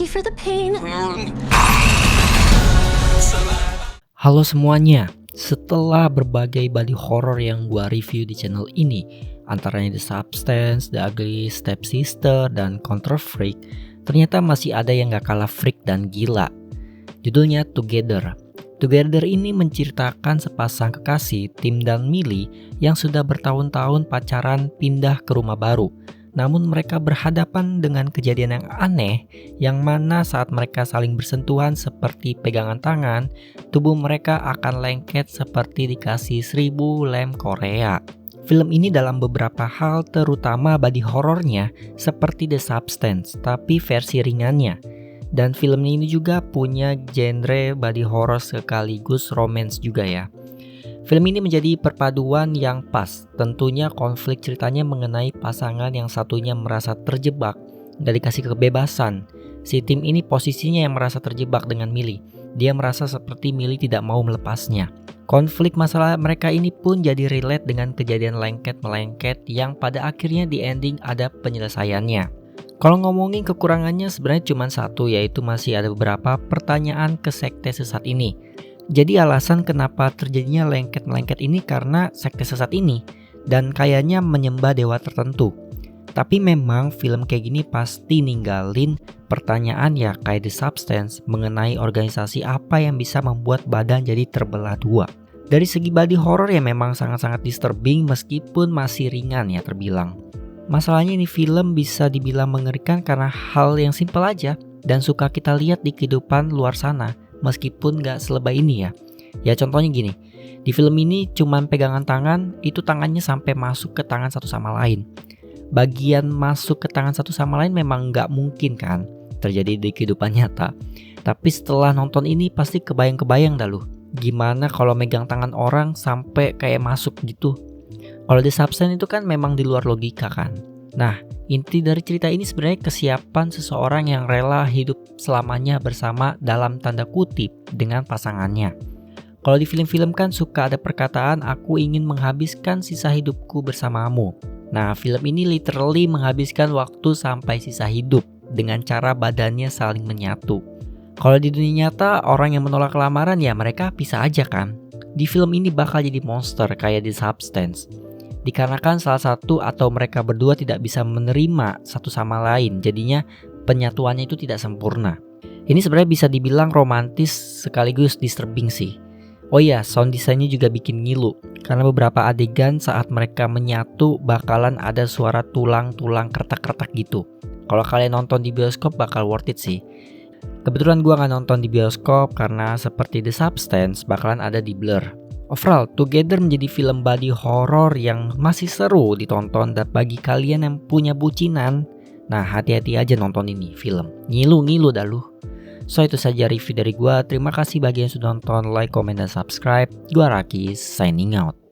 you for the pain. Halo semuanya, setelah berbagai body horror yang gua review di channel ini, antaranya The Substance, The Ugly Stepsister, dan Control Freak, ternyata masih ada yang gak kalah freak dan gila. Judulnya Together. Together ini menceritakan sepasang kekasih, Tim dan Millie, yang sudah bertahun-tahun pacaran pindah ke rumah baru. Namun mereka berhadapan dengan kejadian yang aneh, yang mana saat mereka saling bersentuhan seperti pegangan tangan, tubuh mereka akan lengket seperti dikasih 1000 lem Korea. Film ini dalam beberapa hal, terutama body horornya, seperti The Substance, tapi versi ringannya. Dan film ini juga punya genre body horror sekaligus romance juga ya. Film ini menjadi perpaduan yang pas. Tentunya konflik ceritanya mengenai pasangan yang satunya merasa terjebak, gak dikasih kebebasan. Si Tim ini posisinya yang merasa terjebak dengan Millie. Dia merasa seperti Millie tidak mau melepasnya. Konflik masalah mereka ini pun jadi relate dengan kejadian lengket-melengket yang pada akhirnya di ending ada penyelesaiannya. Kalau ngomongin kekurangannya sebenarnya cuma satu, yaitu masih ada beberapa pertanyaan ke sekte sesat ini. Jadi alasan kenapa terjadinya lengket-melengket ini karena sekte sesat ini dan kayaknya menyembah dewa tertentu. Tapi memang film kayak gini pasti ninggalin pertanyaan ya kayak The Substance mengenai organisasi apa yang bisa membuat badan jadi terbelah dua. Dari segi body horror ya memang sangat-sangat disturbing meskipun masih ringan ya terbilang. Masalahnya ini film bisa dibilang mengerikan karena hal yang simpel aja dan suka kita lihat di kehidupan luar sana meskipun gak selebay ini ya. Ya contohnya gini, di film ini cuman pegangan tangan, itu tangannya sampai masuk ke tangan satu sama lain. Bagian masuk ke tangan satu sama lain memang gak mungkin kan terjadi di kehidupan nyata. Tapi setelah nonton ini pasti kebayang-kebayang dah lu, gimana kalau megang tangan orang sampai kayak masuk gitu. Kalau The Substance itu kan memang di luar logika kan. Nah, inti dari cerita ini sebenarnya kesiapan seseorang yang rela hidup selamanya bersama dalam tanda kutip dengan pasangannya. Kalau di film-film kan suka ada perkataan aku ingin menghabiskan sisa hidupku bersamamu. Nah, film ini literally menghabiskan waktu sampai sisa hidup dengan cara badannya saling menyatu. Kalau di dunia nyata orang yang menolak lamaran ya mereka pisah aja kan. Di film ini bakal jadi monster kayak The Substance. Dikarenakan salah satu atau mereka berdua tidak bisa menerima satu sama lain, jadinya penyatuannya itu tidak sempurna. Ini sebenarnya bisa dibilang romantis sekaligus disturbing sih. Oh iya, sound design-nya juga bikin ngilu, karena beberapa adegan saat mereka menyatu bakalan ada suara tulang-tulang kretak-kretak gitu. Kalau kalian nonton di bioskop bakal worth it sih. Kebetulan gue gak nonton di bioskop karena seperti The Substance bakalan ada di Blur. Overall, Together menjadi film body horror yang masih seru ditonton dan bagi kalian yang punya bucinan, nah hati-hati aja nonton ini film. Ngilu dah lu. So itu saja review dari gua. Terima kasih bagi yang sudah nonton, like, comment, dan subscribe. Gua Rakis, signing out.